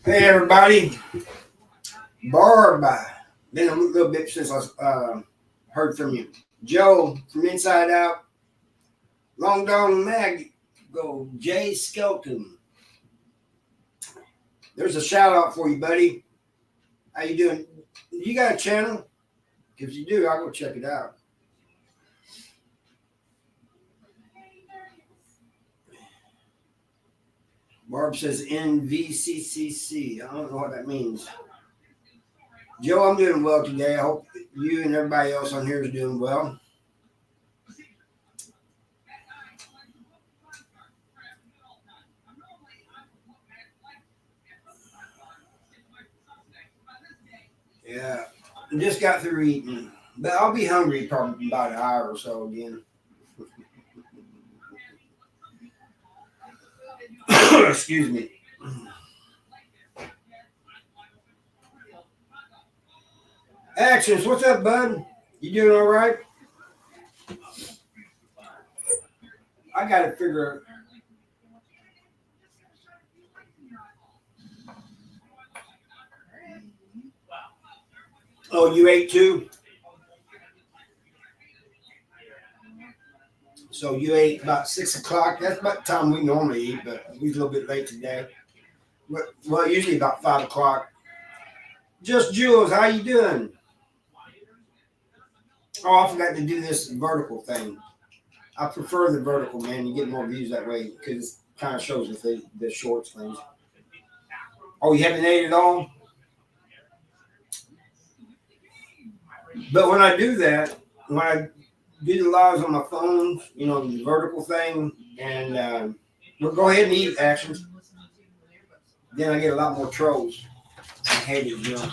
Hey everybody, Barb. Been a little bit since I heard from you. Joe from Inside Out, Long Dong Mag, go Jay Skelton. There's a shout out for you, buddy. How you doing? You got a channel? If you do, I'll go check it out. Barb says NVCCC. I don't know what that means. Joe, I'm doing well today. I hope you and everybody else on here is doing well. Yeah, I just got through eating, but I'll be hungry probably about an hour or so again. Excuse me. Actions, what's up, bud? You doing all right? I gotta figure. Oh, you ate too? So you ate about 6 o'clock. That's about the time we normally eat, but we're a little bit late today. Well, usually about 5 o'clock. Just Jules, how you doing? Oh, I forgot to do this vertical thing. I prefer the vertical, man. You get more views that way because it kind of shows the shorts things. Oh, you haven't ate it all? But when I do that, when I do the lives on my phone, you know, the vertical thing, and we'll go ahead and eat Actions. Then I get a lot more trolls. I hate it, you know.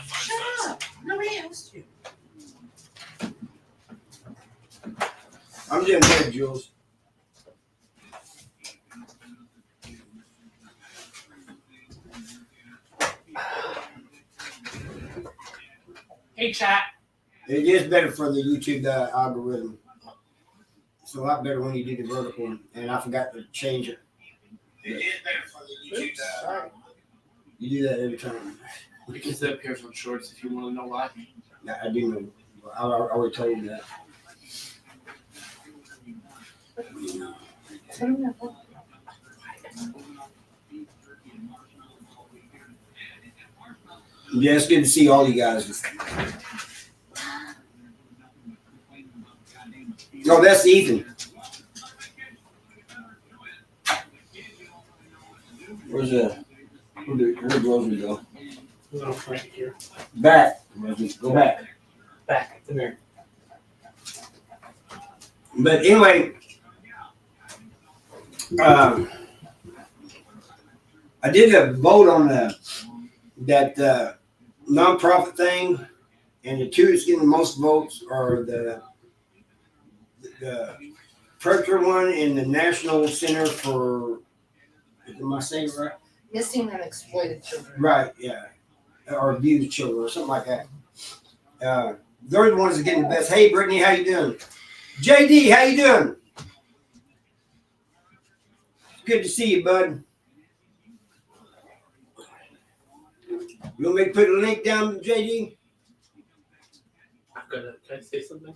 Shut up. Nobody asked you. I'm doing good, Jules. Hey, chat. It is better for the YouTube algorithm. It's a lot better when you do the vertical, and I forgot to change it. It is better for the YouTube. You do that every time. Because that appears on shorts if you want to know why. Yeah, I do know. I already told you that. Yeah, it's good to see all you guys. Oh, that's Ethan. Where's the girls we go? No, right here. Back. Go back. Back. Come here. But anyway, I did a vote on that nonprofit thing, and the two that's getting the most votes are the Predator one and the National Center for, am I saying it right? Missing and exploited children. Right, yeah. Or abused children or something like that. They're the ones that getting the best. Hey, Brittany, how you doing? JD, how you doing? Good to see you, bud. You want me to put a link down, JD? Can I say something?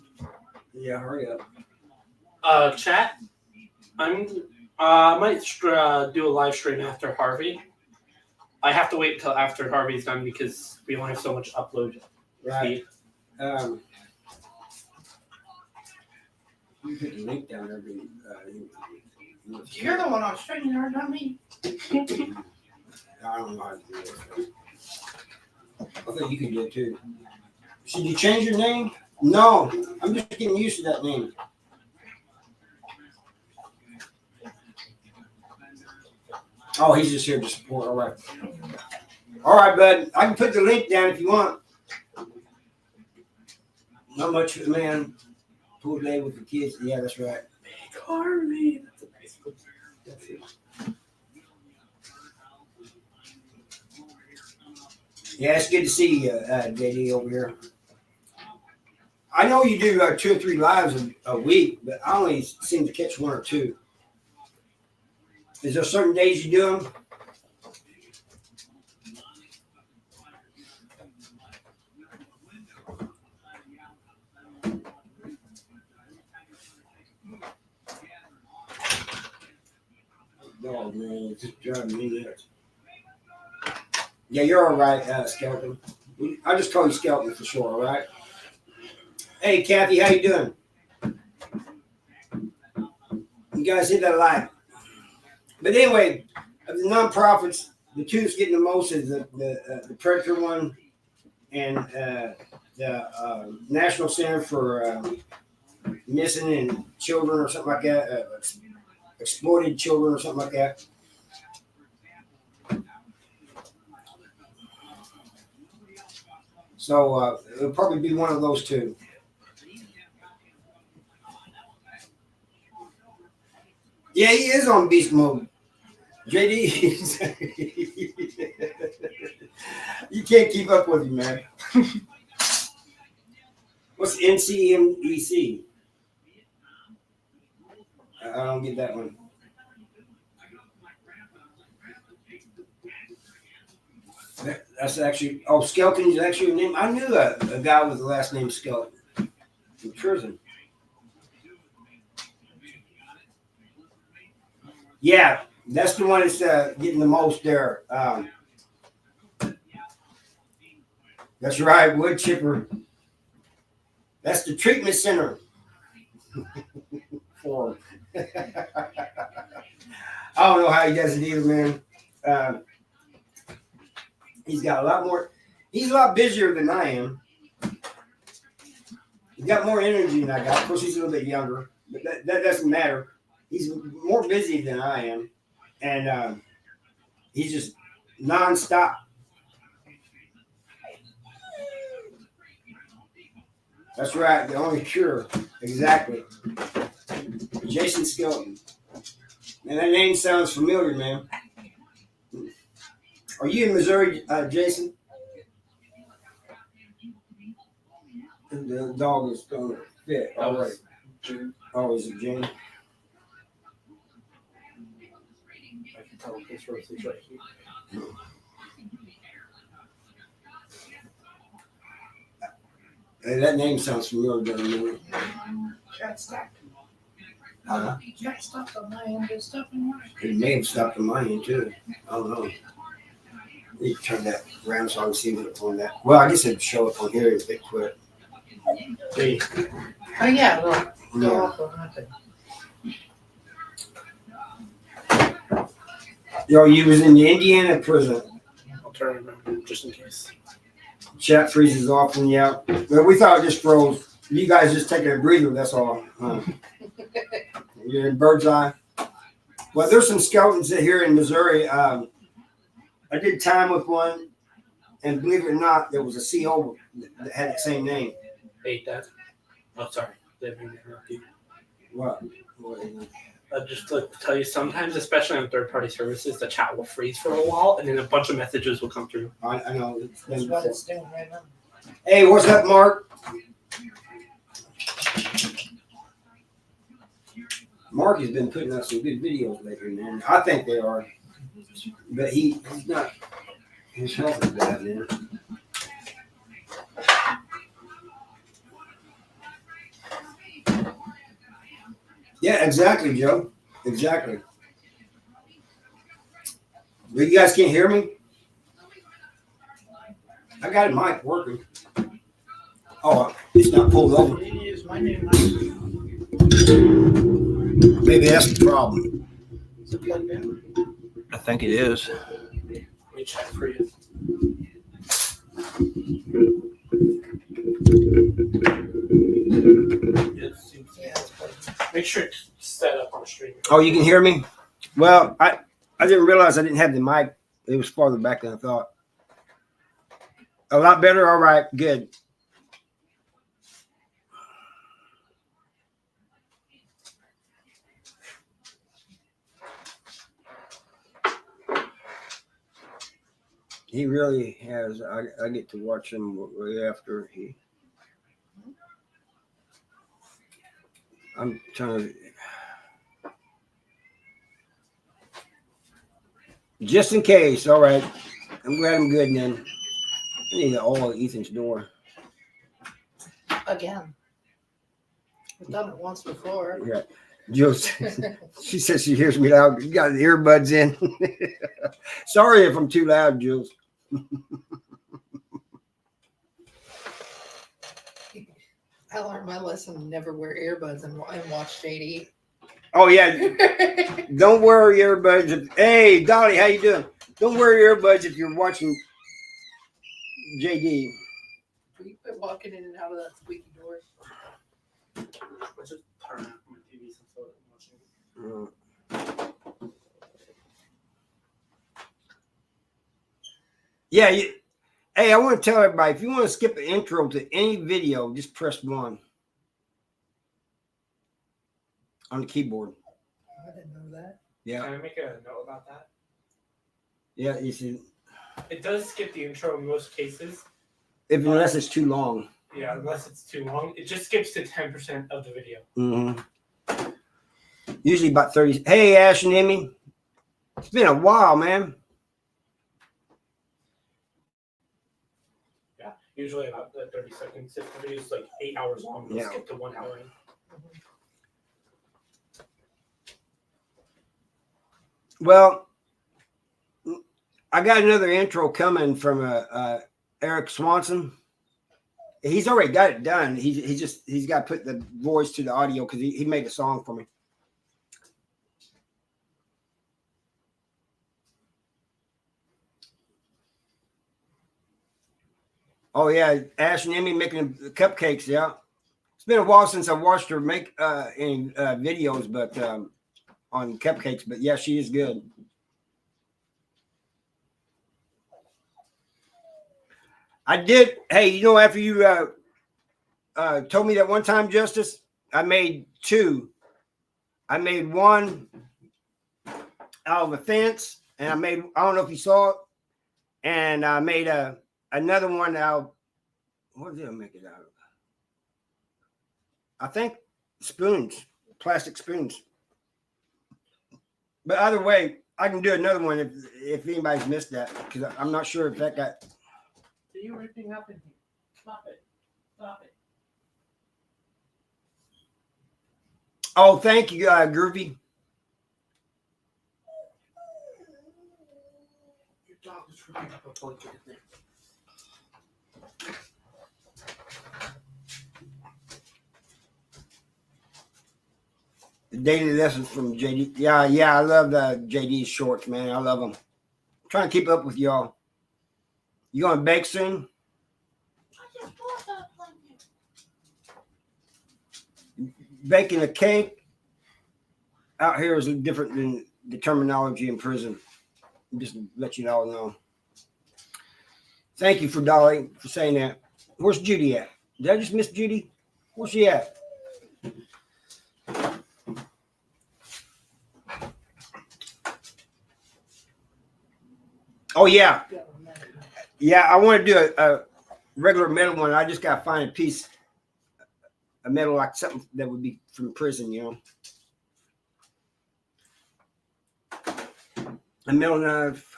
Yeah, hurry up. Chat. I might do a live stream after Harvey. I have to wait until after Harvey's done because we only have so much upload Right. speed. You put the link down there. You're the one on StreamYard, not me. I don't know how to do this. I think you can do it too. Should you change your name? No, I'm just getting used to that name. Oh, he's just here to support. All right. All right, bud. I can put the link down if you want. Not much of a man. Poor day with the kids. Yeah, that's right. Harvey. That's a nice one. That's it. Yeah, it's good to see you, JD, over here. I know you do 2 or 3 lives a week, but I only seem to catch 1 or 2. Is there certain days you do them? dog, man. It's just driving me nuts. Yeah, you're all right, Skeleton. I'll just call you Skeleton for sure, all right? Hey, Kathy, how you doing? You guys hit that like. But anyway, of the nonprofits, the two that's getting the most is the Predator one and the National Center for Missing and Children or something like that, exploited children or something like that. So it'll probably be one of those two. Yeah, he is on beast mode. JD, you can't keep up with him, man. What's NCMEC? I don't get that one. That's actually, Skeleton is actually a name. I knew a guy with the last name Skeleton in prison. Yeah, that's the one that's getting the most there. That's right, wood chipper. That's the treatment center for him. I don't know how he does it either, man. He's got a lot more. He's a lot busier than I am. He's got more energy than I got. Of course, he's a little bit younger, but that doesn't matter. He's more busy than I am, and he's just nonstop. That's right. The only cure, exactly. Jason Skeleton. And that name sounds familiar, man. Are you in Missouri, Jason? The dog is going to fit. All right. Oh, is it Jane? I can tell his roast is right here. Hey, that name sounds familiar, doesn't it? Got stopped. Uh-huh. Got stopped on my end, but stopped on mine. It may have stopped on my end, too. I don't know. You turn that around so I can see it on that. Well, I guess it'd show up on here if they quit. Hey, Oh, yeah, well, go Yeah. off on nothing. Yo, you was in the Indiana prison. I'll try to remember just in case. Chat freezes off and yeah. Well, we thought it just froze. You guys just taking a breather, that's all. You're in bird's eye. Well, there's some skeletons here in Missouri. I did time with one, and believe it or not, there was a CO that had the same name. Hey, Dad. Oh, sorry. Didn't mean to interrupt you. What? I'd just like to tell you, sometimes, especially on third-party services, the chat will freeze for a while, and then a bunch of messages will come through. I know. It's That's been what before. it's doing right now. Hey, what's up, Mark? Mark has been putting out some good videos lately, man. I think they are. But he's not. His health is bad, man. Yeah, exactly, Joe. Exactly. But you guys can't hear me? I got a mic working. Oh, it's not pulled over. Use my name. Maybe that's the problem. Is it plugged in? I think it is. Let me check for you. It seems Yeah, it's plugged in. Make sure it's set up on stream. Oh, you can hear me? Well, I didn't realize I didn't have the mic. It was farther back than I thought. A lot better? All right, good. He really has. I get to watch him right after he. I'm trying to. Just in case. All right. I'm glad I'm good then. I need to oil Ethan's door. Again. We've done it once before. Yeah. Jules, she says she hears me loud. You got the earbuds in. Sorry if I'm too loud, Jules. I learned my lesson: never wear earbuds and watch JD. Oh yeah, don't wear earbuds. Hey, Dolly, how you doing? Don't wear earbuds if you're watching JD. Will you quit walking in and out of that squeaky door? I just turn off my TV since I'm watching. Yeah. Hey, I want to tell everybody, if you want to skip an intro to any video, just press 1 on the keyboard. I didn't know that. Yeah. Can I make a note about that? Yeah, you see, It does skip the intro in most cases. unless it's too long. Yeah, unless it's too long. It just skips to 10% of the video. Mm-hmm. Usually about 30. Hey, Ash and Emmy. It's been a while, man. Yeah, usually about 30 seconds. If the video's like 8 hours long, it'll Yeah. skip to 1 hour. Well, I got another intro coming from Eric Swanson. He's already got it done. He's got to put the voice to the audio because he made a song for me. Oh yeah, Ash and Emmy making the cupcakes. Yeah, it's been a while since I watched her make any videos, but on cupcakes. But yeah, she is good. I did. Hey, you know, after you told me that one time, Justice, I made 2. I made one out of a fence, and I don't know if you saw it, and I made another one out. What did I make it out of? I think spoons, plastic spoons. But either way, I can do another one if anybody's missed that, because I'm not sure if that got. Are you ripping up in here? Stop it. Stop it. Oh, thank you, Groovy. Your dog is ripping up a blanket in there. The daily lessons from JD. Yeah, I love the JD shorts, man. I love them. I'm trying to keep up with y'all. You going to bake soon? I just bought that blanket. Baking a cake out here is different than the terminology in prison. Just to let you all know. Thank you for Dolly for saying that. Where's Judy at? Did I just miss Judy? Where's she at? Oh yeah. Yeah, I want to do a regular metal one. I just got to find a piece of metal, like something that would be from prison, you know. A metal knife.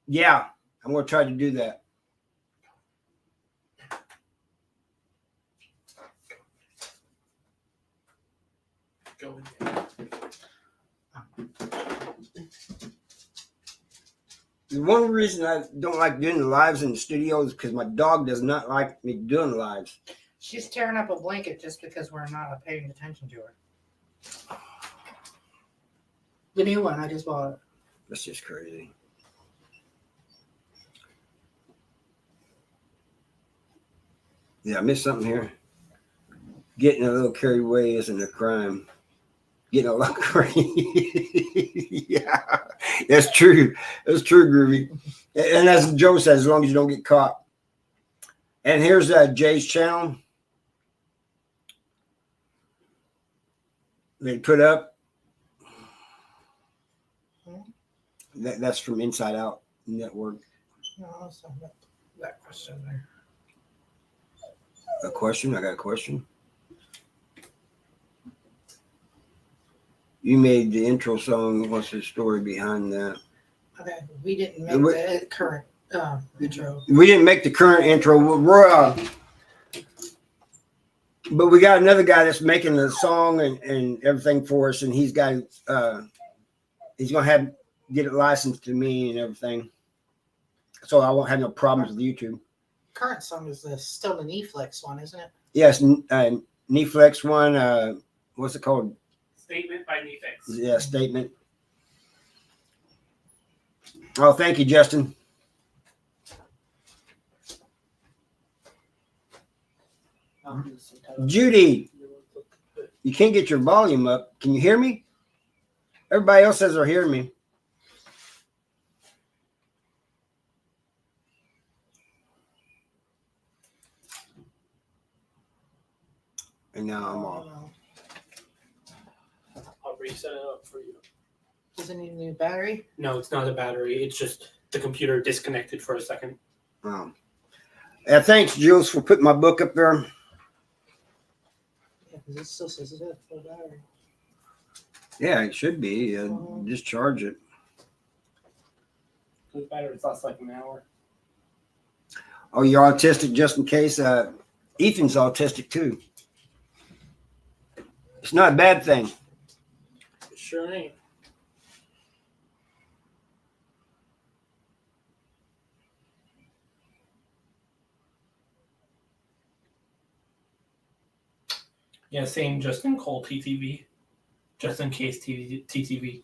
Yeah, I'm going to try to do that. Go in there. One reason I don't like doing the lives in the studio is because my dog does not like me doing the lives. She's tearing up a blanket just because we're not paying attention to her. The new one, I just bought it. That's just crazy. Yeah, I missed something here. Getting a little carried away isn't a crime. Getting a little crazy. Yeah, that's true. That's true, Groovy. And as Joe says, as long as you don't get caught. And here's Jay's channel. They put up. That's from Inside Out Network. No, that's not that question there. A question? I got a question. You made the intro song. What's the story behind that? Okay, we didn't make the current intro. We didn't make the current intro. But we got another guy that's making the song and everything for us, and he's got he's gonna get it licensed to me and everything, so I won't have no problems with YouTube. Current song is still the Netflix one, isn't it? Yes, Netflix one. What's it called? Statement by Nefix. Yeah, Statement. Oh, thank you, Justin. Judy, you can't get your volume up. Can you hear me? Everybody else says they're hearing me. And now I'm off. I'll reset it up for you. Does it need a new battery? No, it's not a battery. It's just the computer disconnected for a second. Oh. Thanks, Jules, for putting my book up there. Yeah, because it still says it has full battery. Yeah, it should be. Just charge it. The battery lasts like an hour. Oh, you're autistic just in case? Ethan's autistic too. It's not a bad thing. It sure ain't. Yeah, same Justin Cole TTV. Just in case TTV.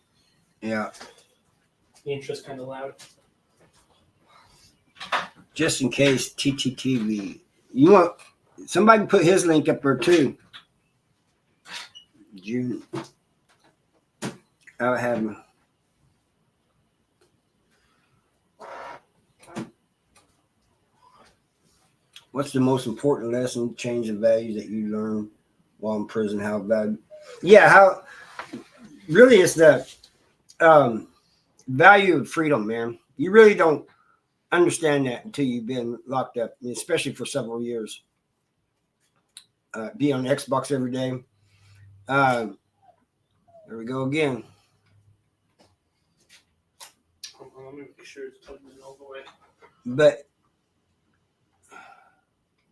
Yeah. The intro's kind of loud. Just in case TTTV. You want somebody put his link up there too. June. I'll have him. What's the most important lesson, change of values that you learn while in prison? How value? Yeah, how really it's the value of freedom, man. You really don't understand that until you've been locked up, especially for several years. Be on Xbox every day. There we go again. Let me make sure it's plugged in all the way. But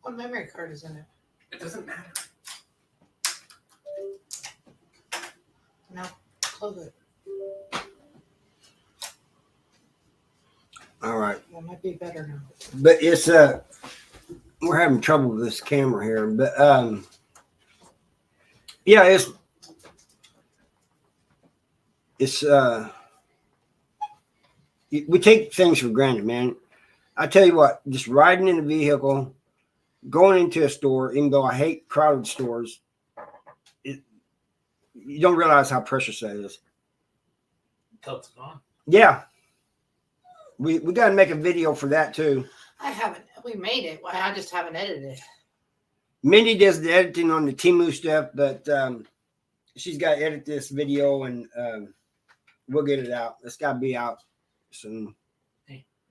What memory card is in it? It doesn't matter. No, close it. all right. That might be better now. But it's we're having trouble with this camera here. But yeah, it's we take things for granted, man. I tell you what, just riding in a vehicle, going into a store, even though I hate crowded stores, you don't realize how precious that is. Until it's gone. Yeah. We got to make a video for that too. I haven't. We made it. Well, I just haven't edited it. Mindy does the editing on the Temu stuff, but she's got to edit this video and we'll get it out. It's got to be out soon.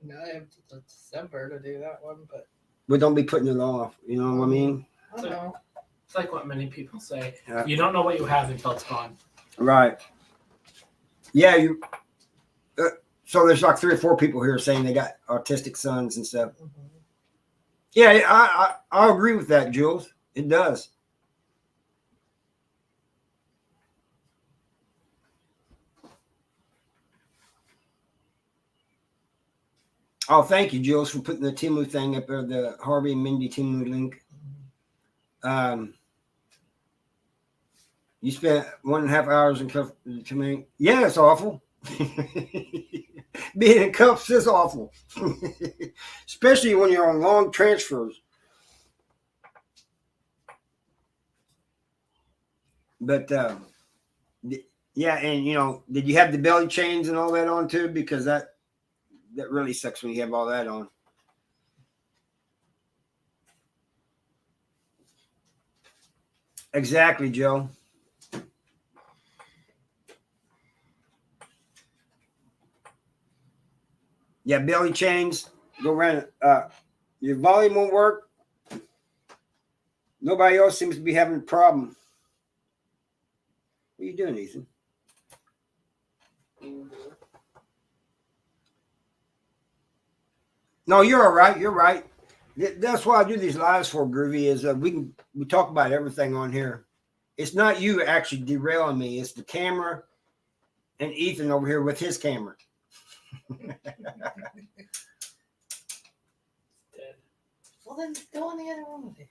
No, I have to December to do that one, but We don't be putting it off. You know what I mean? I don't know. It's like what many people say. Yeah. You don't know what you have until it's gone. Right. Yeah. So there's like 3 or 4 people here saying they got autistic sons and stuff. Mm-hmm. Yeah, I agree with that, Jules. It does. Oh, thank you, Jules, for putting the Timu thing up there, the Harvey and Mindy Timu link. You spent 1.5 hours in cuffs to me. Yeah, it's awful. Being in cuffs is awful. Especially when you're on long transfers. But yeah, and you know, did you have the belly chains and all that on too? Because that really sucks when you have all that on. Exactly, Joe. Yeah, belly chains. Go around. Your volume won't work. Nobody else seems to be having a problem. What are you doing, Ethan? No, you're all right. You're right. That's why I do these lives for Groovy. Is we talk about everything on here. It's not you actually derailing me. It's the camera and Ethan over here with his camera. Dead. Well, then go in the other room with it.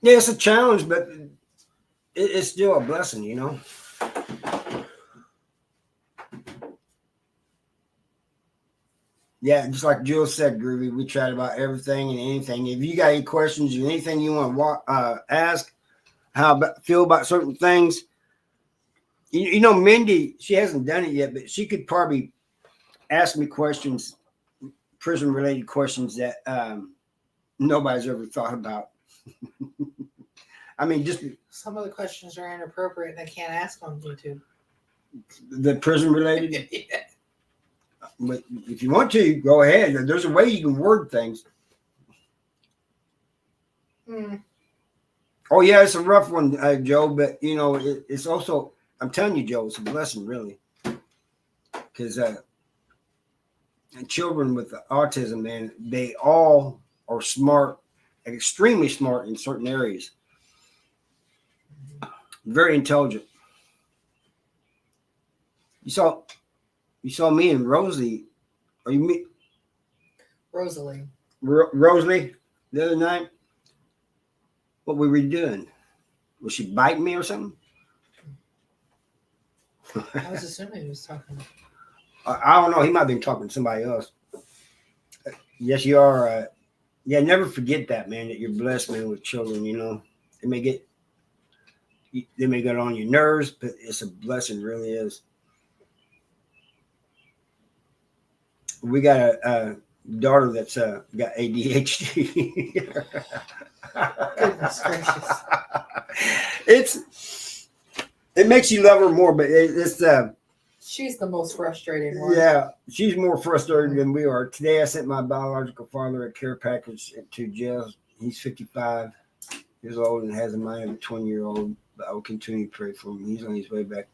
Yeah, it's a challenge, but it's still a blessing, you know. Yeah, just like Jules said, Groovy, we chat about everything and anything. If you got any questions or anything you want to ask, feel about certain things, you know, Mindy, she hasn't done it yet, but she could probably ask me questions, prison-related questions that nobody's ever thought about. I mean, just Some of the questions are inappropriate and I can't ask on YouTube. the prison-related. Yeah. But if you want to, go ahead. There's a way you can word things. Oh yeah, it's a rough one, Joe. But you know, it's also, I'm telling you, Joe, it's a blessing, really, because children with autism, man, they all are smart, extremely smart in certain areas, very intelligent. You saw me and Rosie. Are you me? Rosalie. Rosalie the other night. What were we doing? Was she biting me or something? I was assuming he was talking. I don't know. He might have been talking to somebody else. Yes, you are. Yeah, never forget that, man, that you're blessed, man, with children, you know. They may get on your nerves, but it's a blessing, really is. We got a daughter that's got ADHD. Goodness gracious. It makes you love her more, but it's She's the most frustrating one. yeah, she's more frustrated than we are. Today I sent my biological father a care package to jail. He's 55 years old and has a mind of a 20-year-old, but I will continue to pray for him. He's on his way back.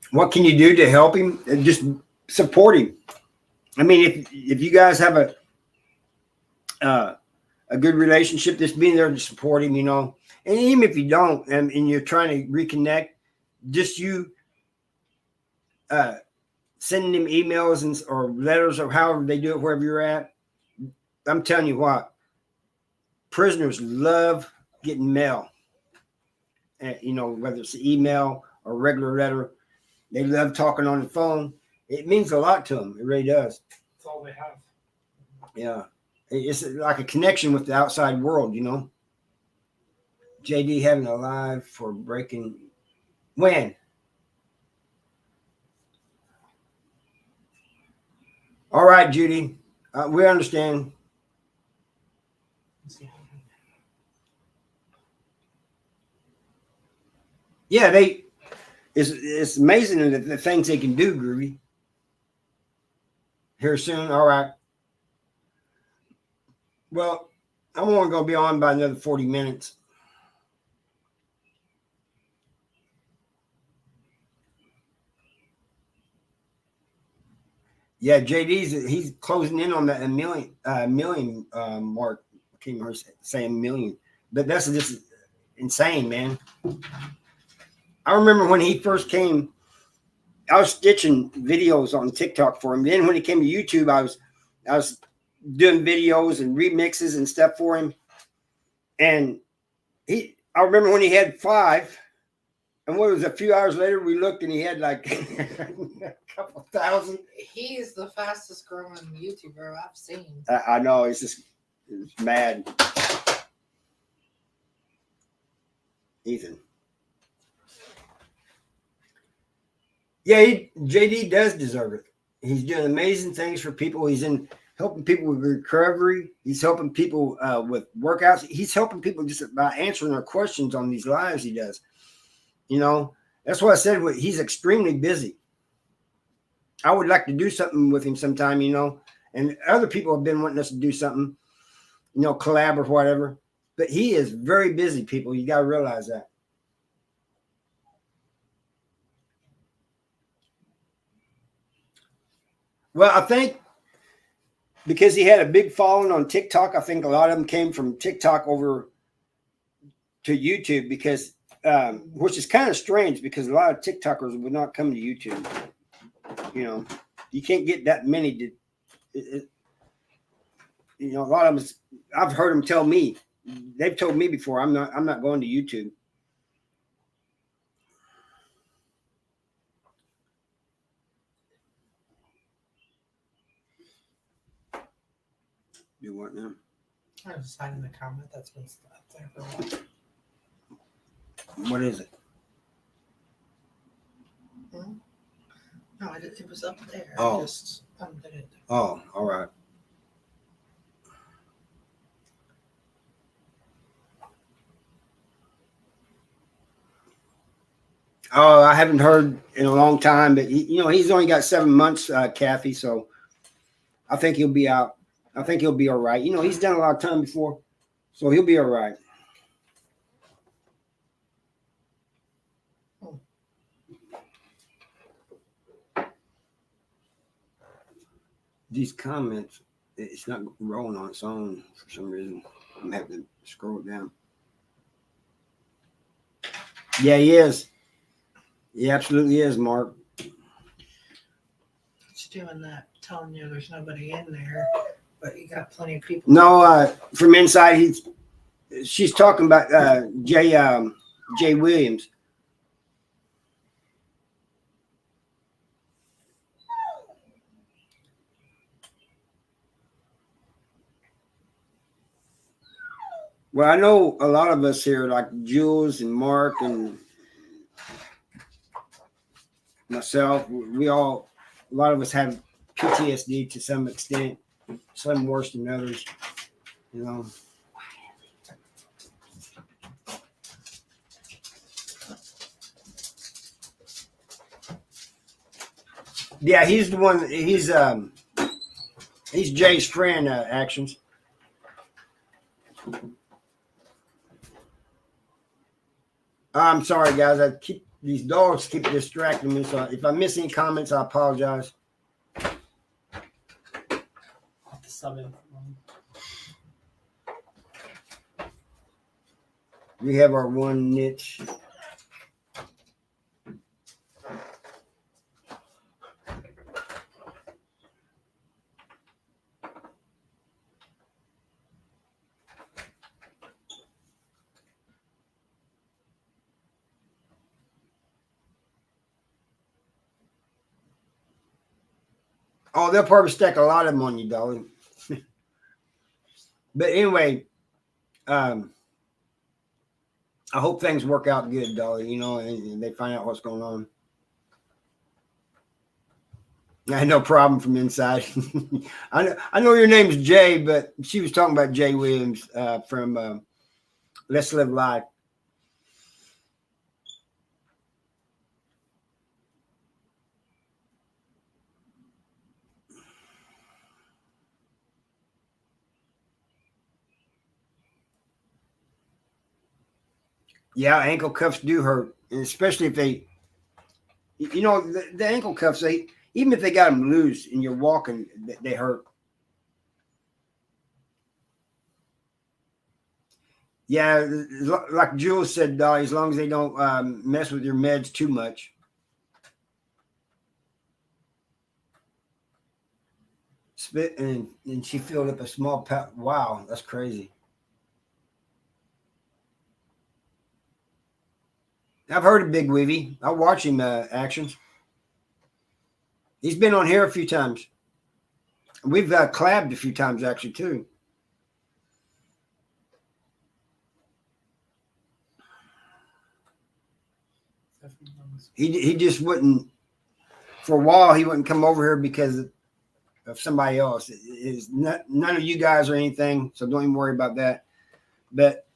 What can you do to help him? Just support him. I mean, if you guys have a good relationship, just being there to support him, you know. And even if you don't, and you're trying to reconnect, just you sending him emails or letters or however they do it wherever you're at. I'm telling you what, prisoners love getting mail. You know, whether it's an email or regular letter, they love talking on the phone. It means a lot to them. It really does. That's all they have. Yeah. It's like a connection with the outside world, you know. JD having a live for breaking. When? All right, Judy. We understand. Yeah, it's amazing the things they can do, Groovy. Here soon. All right. Well, I'm only going to be on by another 40 minutes. Yeah, he's closing in on that million mark. I can't remember saying million, but that's just insane, man. I remember when he first came, I was stitching videos on TikTok for him. Then when he came to YouTube, I was doing videos and remixes and stuff for him. And I remember when he had 5, and what was a few hours later, we looked and he had like a couple thousand. He's the fastest growing YouTuber I've seen. I know, it's mad. Ethan. Yeah, JD does deserve it. He's doing amazing things for people. He's helping people with recovery. He's helping people with workouts. He's helping people just by answering their questions on these lives he does. You know, that's why I said he's extremely busy. I would like to do something with him sometime, you know, and other people have been wanting us to do something, you know, collab or whatever. But he is very busy, people. You got to realize that. Well, I think because he had a big following on TikTok, I think a lot of them came from TikTok over to YouTube because, which is kind of strange because a lot of TikTokers would not come to YouTube. You know, you can't get that many to. You know, a lot of them. I've heard them tell me. They've told me before. I'm not going to YouTube. Do what now? I was hiding the comment that's been up there for a while. What is it? No, it was up there. Oh. I just undid it. Oh, all right. Oh, I haven't heard in a long time, but he's only got 7 months, Kathy. So I think he'll be out. I think he'll be all right. He's done a lot of time before, so he'll be all right. These comments, it's not rolling on its own for some reason. I'm gonna have to scroll it down. Yeah, he is. He absolutely is, Mark. It's doing that, telling you there's nobody in there, but you got plenty of people. No, from inside, she's talking about Jay Williams. Well, I know a lot of us here, like Jules and Mark and myself, a lot of us have PTSD to some extent, some worse than others, Yeah, he's the one. He's Jay's friend. Actions. I'm sorry, guys. These dogs keep distracting me. So if I miss any comments, I apologize. We have our one niche. Oh, they'll probably stack a lot of them on you, darling. But anyway, I hope things work out good, darling, and they find out what's going on. I had no problem from inside. I know your name's Jay, but she was talking about Jay Williams from Let's Live Live. Yeah, ankle cuffs do hurt, and especially if they, the ankle cuffs. Even if they got them loose and you're walking, they hurt. Yeah, like Jules said, Dolly, as long as they don't mess with your meds too much. Spit and she filled up a small pouch. Wow, that's crazy. I've heard of Big Weavy. I watch him actions. He's been on here a few times. We've collabed a few times actually too. He just wouldn't. For a while, he wouldn't come over here because of somebody else. None of you guys or anything, so don't even worry about that. But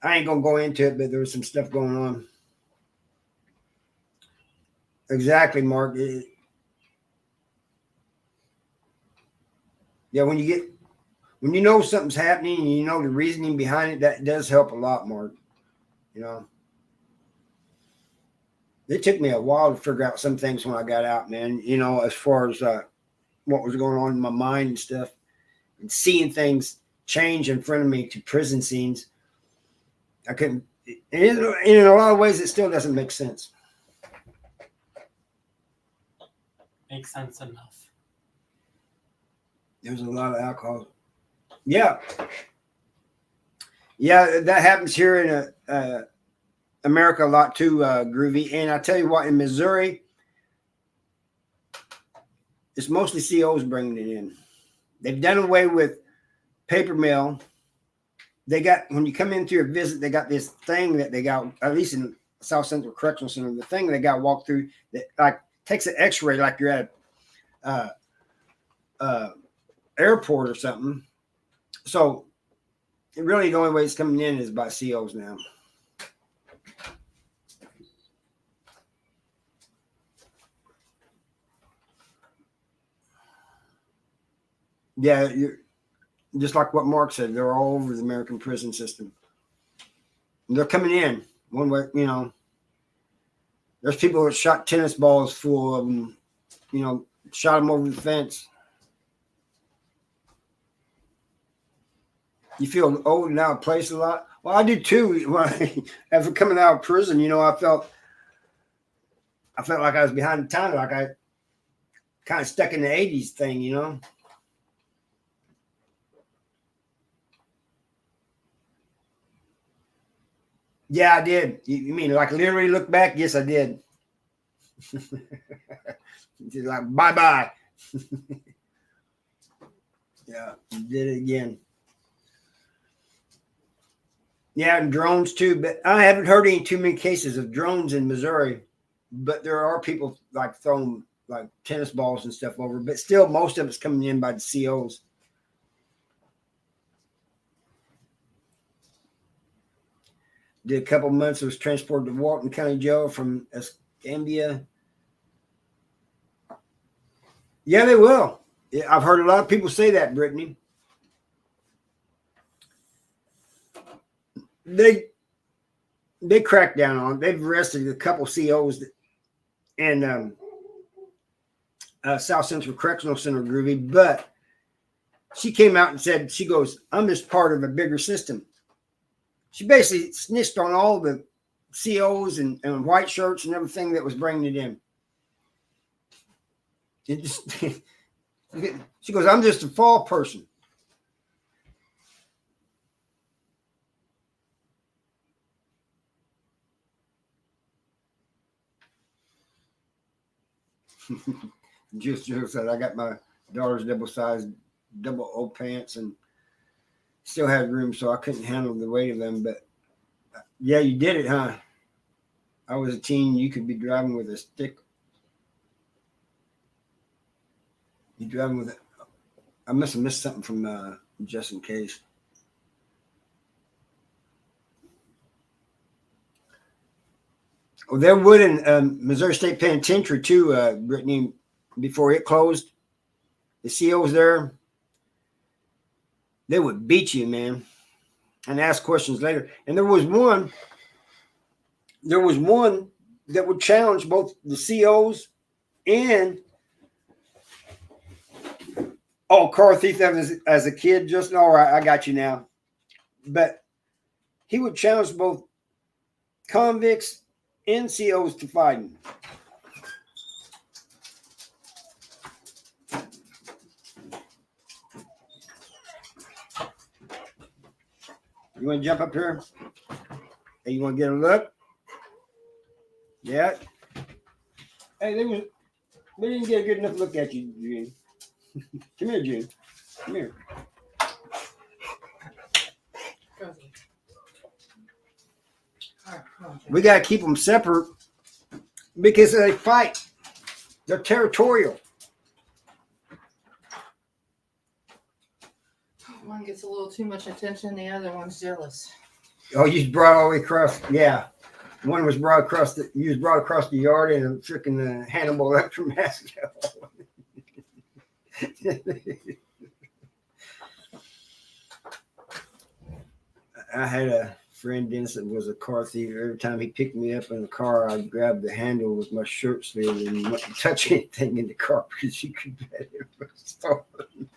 I ain't gonna go into it. But there was some stuff going on. Exactly, Mark. Yeah, when you know something's happening and you know the reasoning behind it, that does help a lot, Mark. It took me a while to figure out some things when I got out, man. You know, as far as what was going on in my mind and stuff, and seeing things change in front of me to prison scenes. I couldn't. In a lot of ways, it still doesn't make sense. Makes sense enough. There's a lot of alcohol. Yeah. Yeah, that happens here in America a lot too, Groovy. And I tell you what, in Missouri, it's mostly COs bringing it in. They've done away with paper mail. They got, when you come in through a visit, they got this thing that they got, at least in South Central Correctional Center, the thing they got to walk through that like takes an x-ray like you're at airport or something. So really the only way it's coming in is by COs now. Yeah, you're just like what Mark said, they're all over the American prison system. And they're coming in one way, you know. There's people that shot tennis balls full of them, you know, shot them over the fence. You feel old and out of place a lot? Well, I do too. After coming out of prison, you know, I felt like I was behind the time, like I kind of stuck in the 80s thing, you know. Yeah, I did. You mean like literally look back? Yes, I did. Just like bye-bye. Yeah, did it again. Yeah, and drones too, but I haven't heard any too many cases of drones in Missouri. But there are people like throwing like tennis balls and stuff over. But still, most of it's coming in by the COs. Did a couple months. Was transported to Walton County Jail from Escambia. Yeah, they will. Yeah, I've heard a lot of people say that, Brittany. They cracked down on it. They've arrested a couple COs in South Central Correctional Center, Groovy. But she came out and said, she goes, I'm just part of a bigger system. She basically snitched on all the COs and white shirts and everything that was bringing it in. It just, she goes, I'm just a fall person. Just said, I got my daughter's double-sized, double-O pants and still had room, so I couldn't handle the weight of them. But yeah, you did it, huh? I was a teen. You could be driving with a stick. You driving with it. I must have missed something from just in case. Oh, there would in Missouri State Penitentiary too, Brittany, before it closed. The COs there, they would beat you, man, and ask questions later. And there was one that would challenge both the COs and car thief as a kid. Just all right, I got you now. But he would challenge both convicts and COs to fighting. You want to jump up here? Hey, you want to get a look? Yeah. Hey, they didn't get a good enough look at you, June. Come here, June. Come here. We got to keep them separate because they fight. They're territorial. One gets a little too much attention, the other one's jealous. Oh, you brought all the way across. Yeah. One was brought across the yard in a freaking Hannibal Lecter mask. I had a friend Dennis that was a car thief. Every time he picked me up in the car, I'd grab the handle with my shirt sleeve and not touch anything in the car because he could bet it was stolen.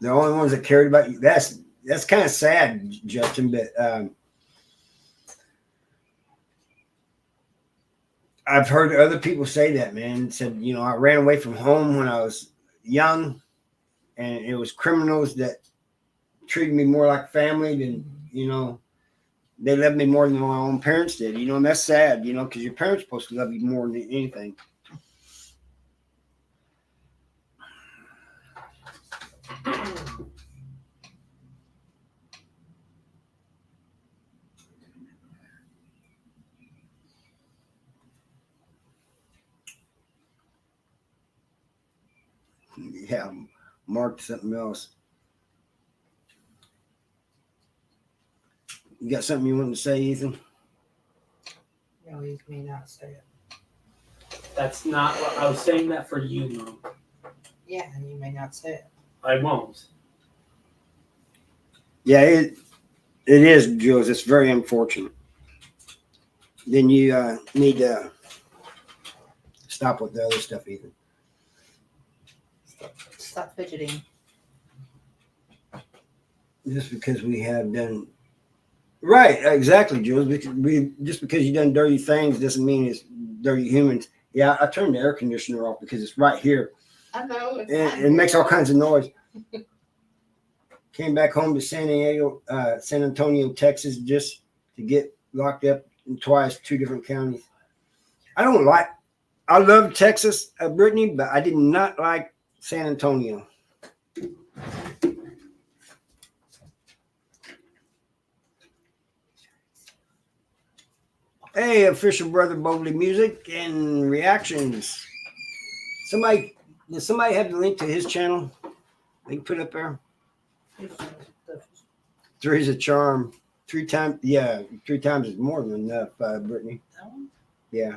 The only ones that cared about you. That's kind of sad, Justin, but I've heard other people say that, man. Said, I ran away from home when I was young, and it was criminals that treated me more like family than, they loved me more than my own parents did. And that's sad, because your parents are supposed to love you more than anything. Yeah, marked something else. You got something you want to say, Ethan? No, he may not say it. That's not what I was saying. That for you, Mom. Yeah, and you may not say it. I won't. Yeah, it is, Jules. It's very unfortunate. Then you need to stop with the other stuff, Ethan. Stop fidgeting. Just because we have done right, exactly, Jules. Just because you've done dirty things doesn't mean it's dirty humans. Yeah, I turned the air conditioner off because it's right here. I know. It makes all kinds of noise. Came back home to San Antonio, Texas, just to get locked up twice, 2 different counties. I love Texas, Brittany, but I did not like San Antonio. Hey, official Brother Bobley music and reactions. Does somebody have the link to his channel? They can put up there. 3 is a charm. 3 times, 3 times is more than enough, Brittany. Yeah.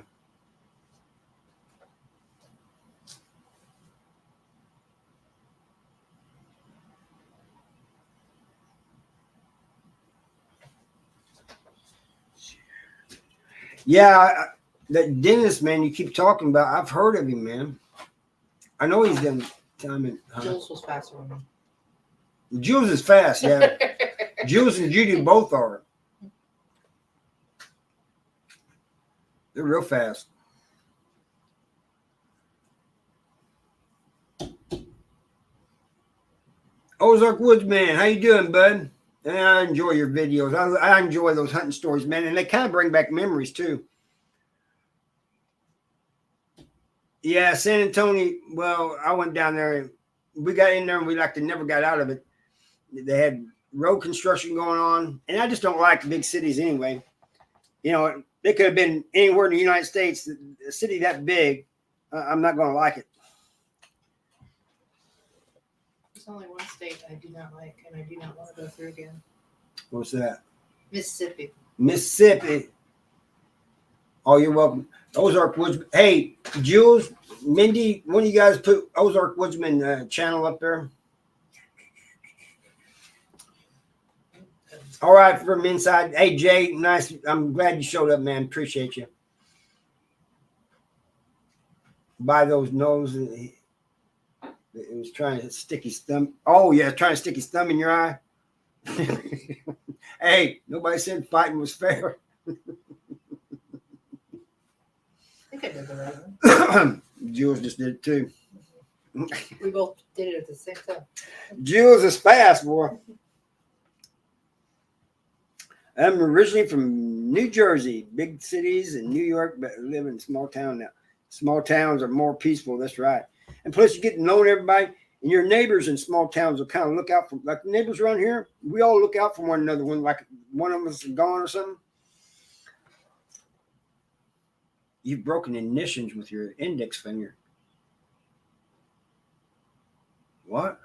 Yeah, that Dennis, man, you keep talking about, I've heard of him, man. I know he's done time in. Jules was faster than me. Jules is fast, yeah. Jules and Judy both are. They're real fast. Ozark Woodsman, how you doing, bud? And I enjoy your videos. I enjoy those hunting stories, man, and they kind of bring back memories too. Yeah, San Antonio. Well, I went down there and we got in there and we never got out of it. They had road construction going on, and I just don't like big cities anyway. They could have been anywhere in the United States. A city that big, I'm not going to like it. There's only one state I do not like, and I do not want to go through again. What's that? Mississippi. Mississippi. Oh, you're welcome. Ozark Woodsman. Hey, Jules, Mindy, one of you guys put Ozark Woodsman channel up there. All right, from inside. Hey, Jay, nice. I'm glad you showed up, man. Appreciate you. By those noses. It was trying to stick his thumb. Oh, yeah, trying to stick his thumb in your eye. Hey, nobody said fighting was fair. I think I did the right one. Jules just did it too. We both did it at the same time. Jules is fast, boy. I'm originally from New Jersey, big cities in New York, but I live in a small town now. Small towns are more peaceful. That's right. And plus, you get to know everybody, and your neighbors in small towns will kind of look out for, like neighbors around here. We all look out for one another when, like, one of us is gone or something. You've broken ignitions with your index finger. What?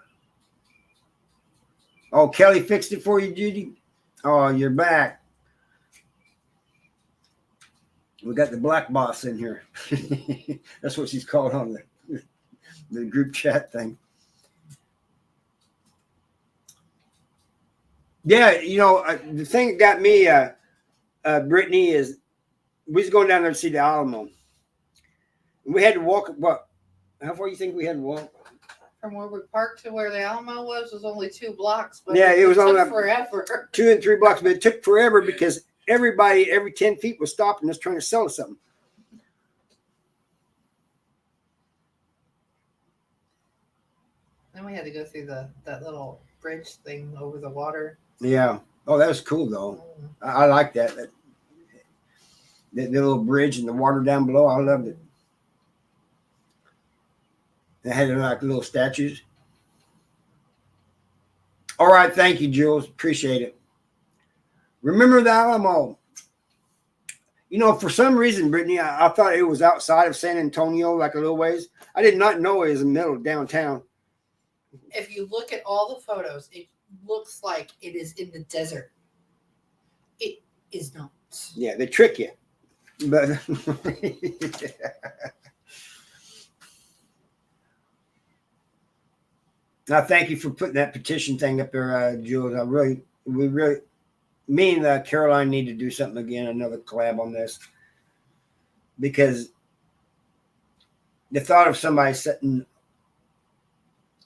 Oh, Kelly fixed it for you, Judy? Oh, you're back. We got the black boss in here. That's what she's called on the group chat thing. Yeah, the thing that got me, Brittany, is we was going down there to see the Alamo. We had to walk. What? How far do you think we had to walk? From where we parked to where the Alamo was only 2 blocks, but Yeah, it was took only forever. 2 and 3 blocks, but it took forever because everybody every 10 feet was stopping us trying to sell us something. Then we had to go through that little bridge thing over the water. Yeah. Oh, that was cool though. I like that. That little bridge and the water down below. I loved it. They had like little statues. All right, thank you, Jules. Appreciate it. Remember the Alamo. For some reason, Brittany, I thought it was outside of San Antonio, like a little ways. I did not know it was in the middle of downtown. If you look at all the photos, it looks like it is in the desert. It is not. Yeah, they trick you. But now, thank you for putting that petition thing up there, Jules. Me and Caroline need to do something again, another collab on this, because the thought of somebody sitting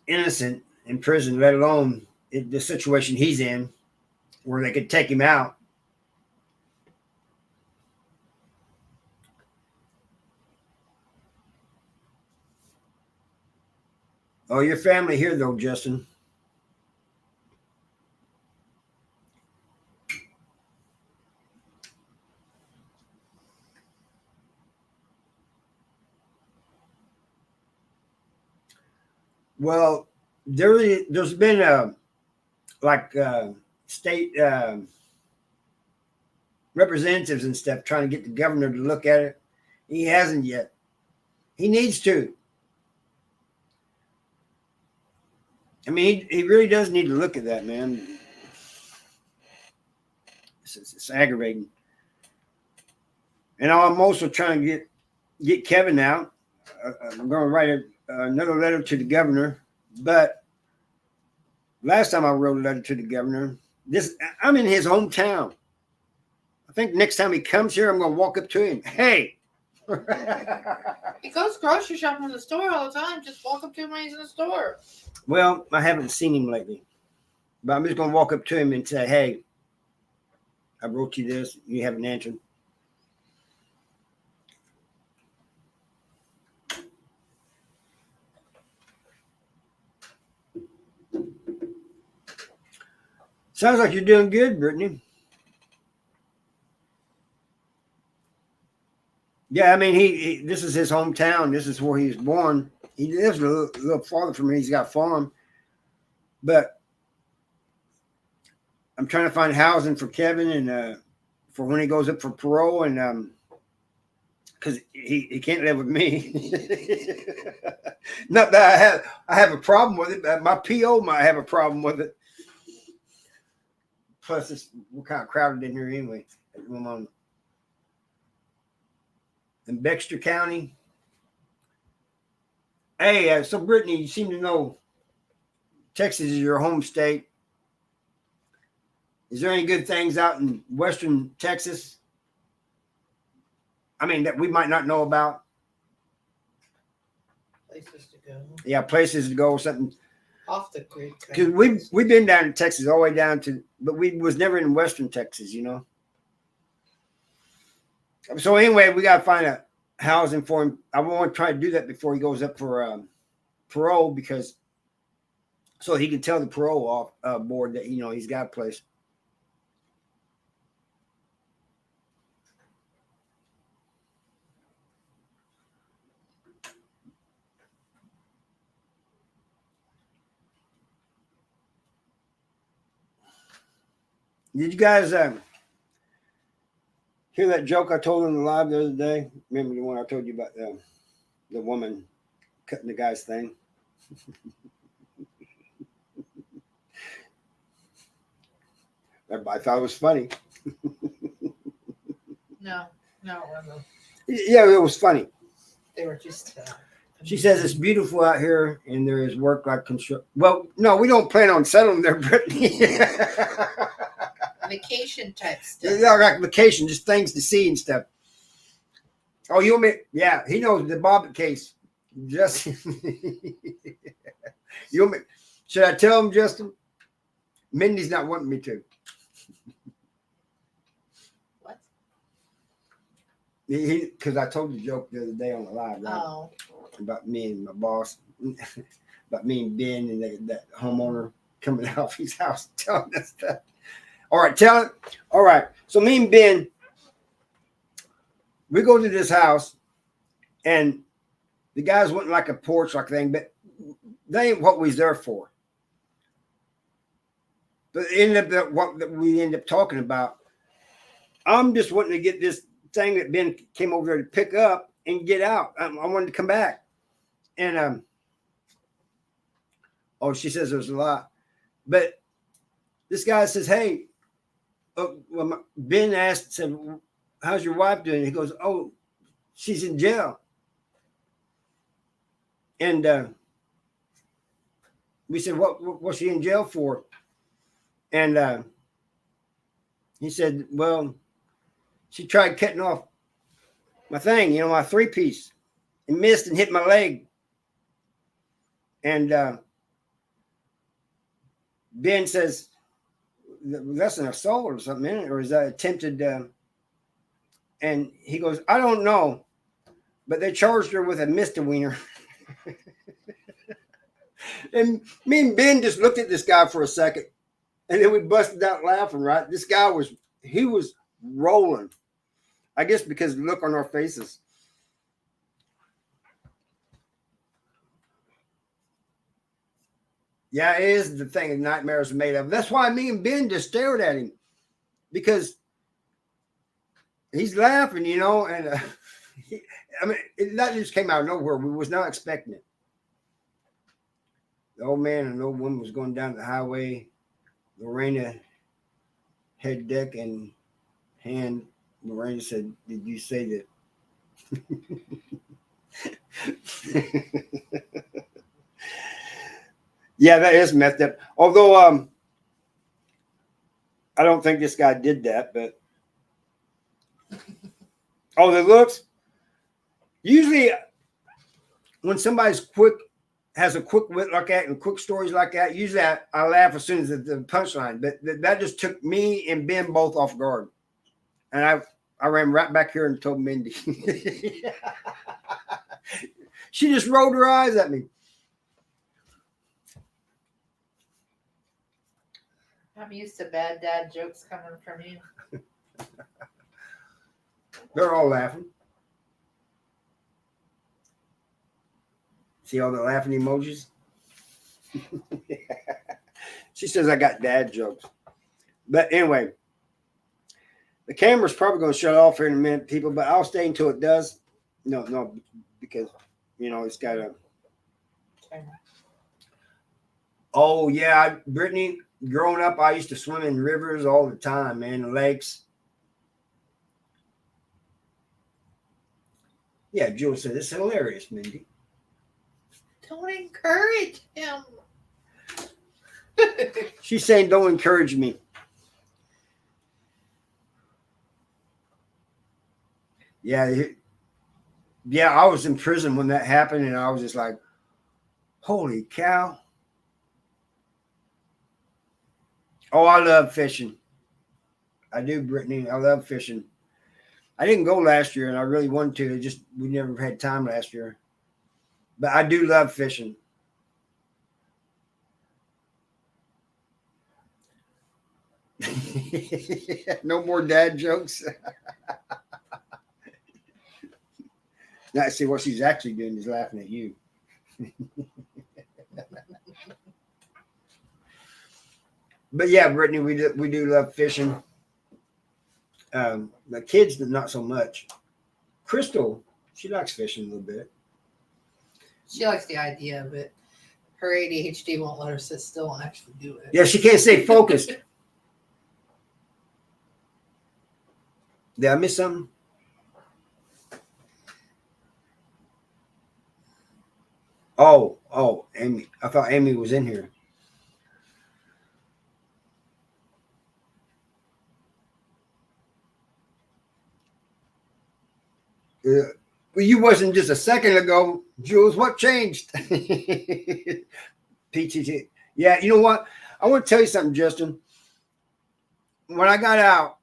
innocent in prison, let alone the situation he's in, where they could take him out. Oh, your family here, though, Justin. Well, there's been state representatives and stuff trying to get the governor to look at it. He hasn't yet. He needs to. I mean, he really does need to look at that, man. It's aggravating. And I'm also trying to get Kevin out. I'm going to write another letter to the governor. But last time I wrote a letter to the governor, I'm in his hometown. I think next time he comes here, I'm going to walk up to him. Hey. He goes grocery shopping in the store all the time. Just walk up to him when he's in the store. Well, I haven't seen him lately. But I'm just going to walk up to him and say, hey, I wrote you this. You haven't answered. Sounds like you're doing good, Brittany. Yeah, I mean, this is his hometown. This is where he was born. He lives a little farther from me. He's got a farm. But I'm trying to find housing for Kevin and for when he goes up for parole, and because he can't live with me. Not that I have a problem with it, but my PO might have a problem with it. Plus, we're kind of crowded in here anyway at the moment. In Baxter County. Hey, so Brittany, you seem to know Texas is your home state. Is there any good things out in Western Texas? I mean, that we might not know about. Places to go. Yeah, places to go, something. Off the grid. Because we've been down in Texas all the way down to, but we was never in Western Texas, So anyway, we got to find a housing for him. I want to try to do that before he goes up for parole, because so he can tell the parole board that he's got a place. Did you guys hear that joke I told in the live the other day? Remember the one I told you about the woman cutting the guy's thing? Everybody thought it was funny. No. No, it wasn't. Yeah, it was funny. They were just. She says it's beautiful out here, and there is work like construction. Well, no, we don't plan on settling there, Brittany. Vacation type stuff. Yeah, like vacation, just things to see and stuff. Oh, you want me? Yeah, he knows the Bobbit case. Justin, you want me? Should I tell him, Justin? Mindy's not wanting me to. What? Because I told the joke the other day on the live, right? Oh. About me and my boss, about me and Ben and that homeowner coming out of his house telling us that. All right, tell it. All right. So me and Ben, we go to this house, and the guys went like a porch like thing, but they ain't what we was there for. But ended up what we end up talking about. I'm just wanting to get this thing that Ben came over there to pick up and get out. I wanted to come back, and oh, she says there's a lot, but this guy says, "Hey." Well, Ben said, "How's your wife doing?" He goes, "Oh, she's in jail." And we said, "What's she in jail for?" And he said, "Well, she tried cutting off my thing, my 3-piece, and missed and hit my leg." And Ben says, "That's an assault or something, isn't it? Or is that attempted?" And he goes, "I don't know, but they charged her with a misdemeanor." And me and Ben just looked at this guy for a second, and then we busted out laughing. Right, this guy was rolling, I guess, because of the look on our faces. Yeah, it is the thing that nightmares are made of. That's why me and Ben just stared at him, because he's laughing, and that just came out of nowhere. We was not expecting it. The old man and the old woman was going down the highway. Lorena head deck in hand. Lorena said, "Did you say that?" Yeah, that is messed up. Although I don't think this guy did that, but the looks. Usually, when somebody's has a quick wit like that and quick stories like that, usually I laugh as soon as the punchline. But that just took me and Ben both off guard, and I ran right back here and told Mindy. She just rolled her eyes at me. I'm used to bad dad jokes coming from you. They're all laughing. See all the laughing emojis? She says I got dad jokes. But anyway, the camera's probably going to shut off here in a minute, people, but I'll stay until it does. No, because, it's got a... Oh, yeah, Brittany, growing up, I used to swim in rivers all the time, man, lakes. Yeah, Jill said, "It's hilarious, Mindy." Don't encourage him. She's saying, "Don't encourage me." Yeah, I was in prison when that happened, and I was just like, "Holy cow!" Oh, I love fishing. I do, Brittany. I love fishing. I didn't go last year, and I really wanted to. We never had time last year. But I do love fishing. No more dad jokes. Now, see, what she's actually doing is laughing at you. But yeah, Brittany, we do love fishing. The kids, not so much. Crystal, she likes fishing a little bit. She likes the idea of it. Her ADHD won't let her sit still and actually do it. Yeah, she can't stay focused. Did I miss something? Oh, Amy. I thought Amy was in here. Well, you wasn't just a second ago, Jules. What changed? PTT. Yeah, you know what? I want to tell you something, Justin. When I got out,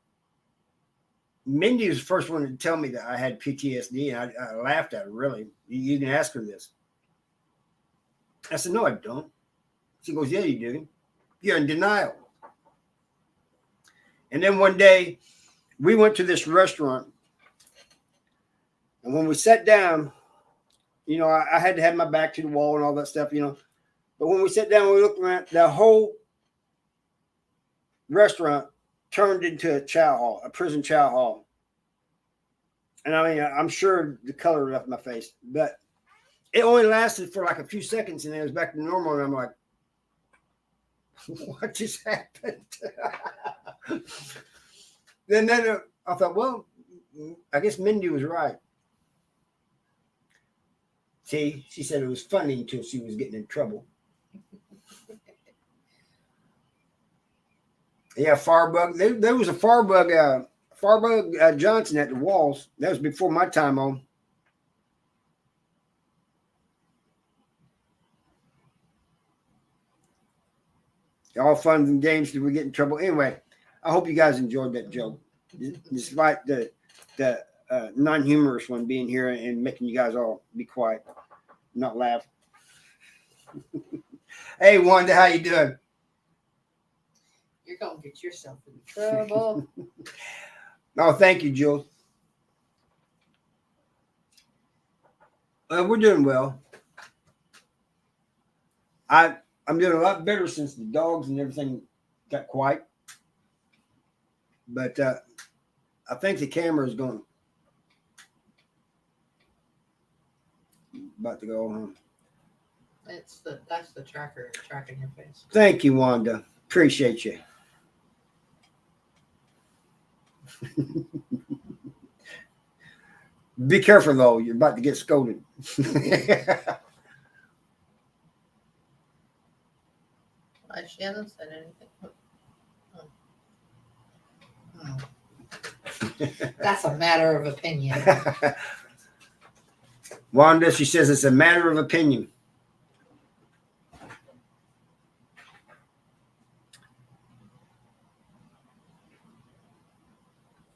Mindy was the first one to tell me that I had PTSD, and I laughed at her, really. You can ask her this. I said, no, I don't. She goes, yeah, you do. You're in denial. And then one day, we went to this restaurant, and when we sat down, you know, I had to have my back to the wall and all that stuff, you know. But when we sat down, we looked around, the whole restaurant turned into a chow hall, a prison chow hall. And I mean, I'm sure the color left my face, but it only lasted for like a few seconds, and then it was back to normal. And I'm like, what just happened? then I thought, well, I guess Mindy was right. See, she said it was funny until she was getting in trouble. Yeah, Farbug. There was a Farbug Johnson at the walls. That was before my time on. All fun and games till we get in trouble. Anyway, I hope you guys enjoyed that joke, despite the non-humorous one being here and making you guys all be quiet, not laugh. Hey, Wanda, how you doing? You're gonna get yourself in trouble. Oh, thank you, Jules. We're doing well. I'm doing a lot better since the dogs and everything got quiet. But I think the camera is going about to go home. That's the tracker tracking your face. Thank you, Wanda. Appreciate you. Be careful though, you're about to get scolded. She hasn't said anything. That's a matter of opinion. Wanda, she says it's a matter of opinion.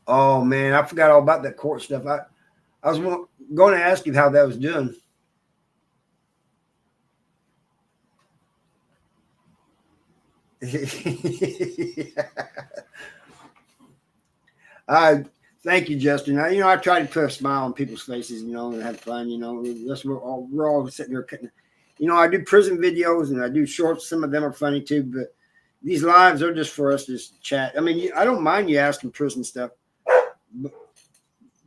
Oh man, I forgot all about that court stuff. I was going to ask you how that was doing. Thank you, Justin. I try to put a smile on people's faces, and have fun. That's we're all sitting there cutting. I do prison videos and I do shorts. Some of them are funny too, but these lives are just for us to just chat. I mean, I don't mind you asking prison stuff,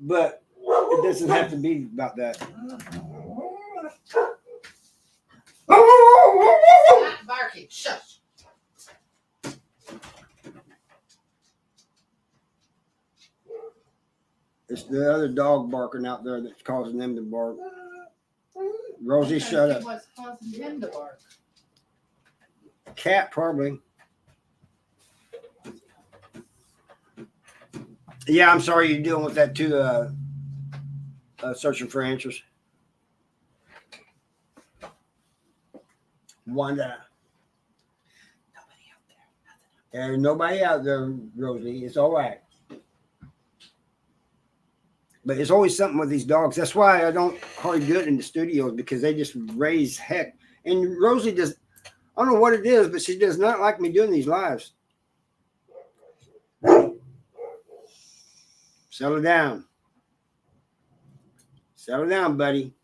but it doesn't have to be about that. Not barking. Shush. It's the other dog barking out there that's causing them to bark. Rosie, shut up. What's causing him to bark? Cat, probably. Yeah, I'm sorry you're dealing with that too. Searching for answers. Wanda. Nobody out there. There's nobody out there, Rosie. It's all right. But it's always something with these dogs. That's why I don't hardly do it in the studios, because they just raise heck. And Rosie does, I don't know what it is, but she does not like me doing these lives. Settle down. Settle down, buddy.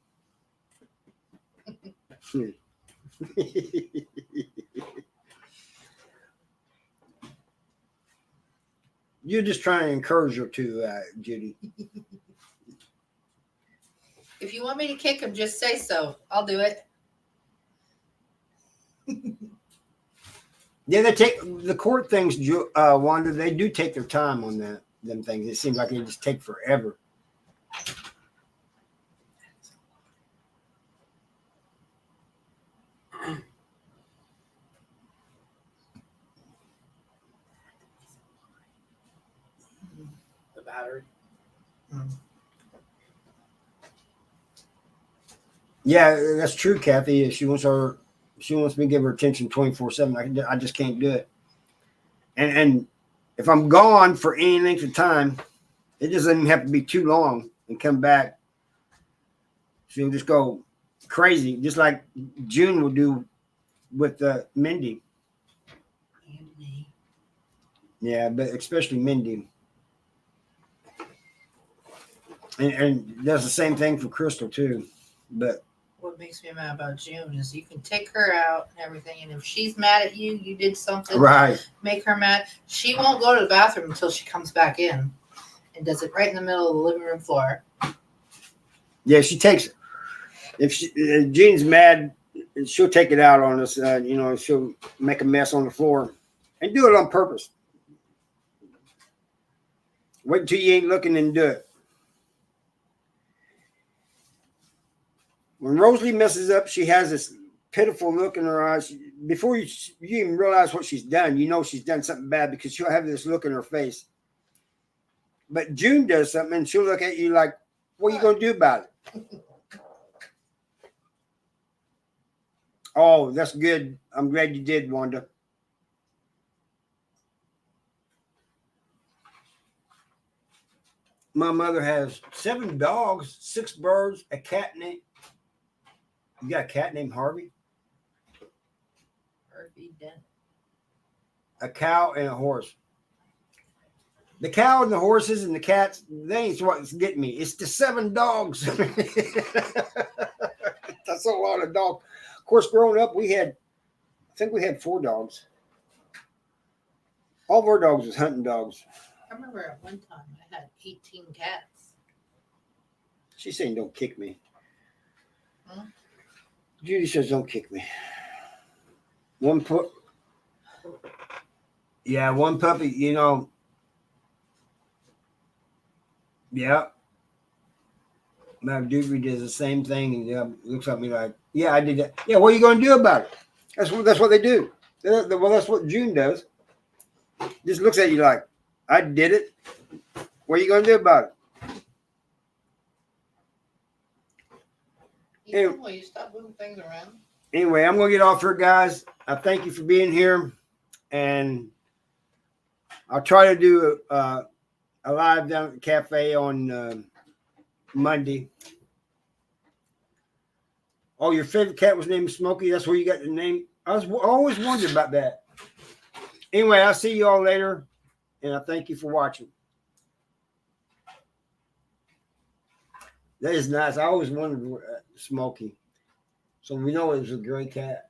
You're just trying to encourage her to, Judy. If you want me to kick him, just say so. I'll do it. Yeah, they take the court things, Wanda. They do take their time on them things. It seems like they just take forever. battery. Yeah, that's true, Kathy. She wants me to give her attention 24/7. I just can't do it. And if I'm gone for any length of time, it doesn't even have to be too long, and come back, she'll just go crazy, just like June will do with Mindy. And me. Yeah, but especially Mindy. And does the same thing for Crystal too. But What makes me mad about June is you can take her out and everything, and if she's mad at you, you did something, right, make her mad, she won't go to the bathroom until she comes back in and does it right in the middle of the living room floor. yeah, she takes. If Jean's mad, she'll take it out on us. She'll make a mess on the floor and do it on purpose. Wait until you ain't looking and do it. When Rosalie messes up, she has this pitiful look in her eyes. Before you even realize what she's done, you know she's done something bad because she'll have this look in her face. But June does something and she'll look at you like, what are you going to do about it? Oh, that's good. I'm glad you did, Wanda. My mother has 7 dogs, 6 birds, a cat named. You got a cat named Harvey? Harvey Dent. A cow and a horse. The cow and the horses and the cats, they ain't what's getting me. It's the 7 dogs. That's a lot of dogs. Of course, growing up, I think we had 4 dogs. All of our dogs was hunting dogs. I remember at one time I had 18 cats. She's saying, don't kick me. Huh? Judy says, don't kick me. One puppy, yeah. My Doobie does the same thing and looks at me like, yeah, I did that. Yeah, what are you going to do about it? That's what they do. Well, that's what June does. Just looks at you like, I did it. What are you going to do about it? Will you stop moving things around? Anyway, I'm going to get off here, guys. I thank you for being here. And I'll try to do a live down at the cafe on Monday. Oh, your favorite cat was named Smokey? That's where you got the name? I always wondered about that. Anyway, I'll see you all later. And I thank you for watching. That is nice. I always wondered Smokey. So we know it was a gray cat.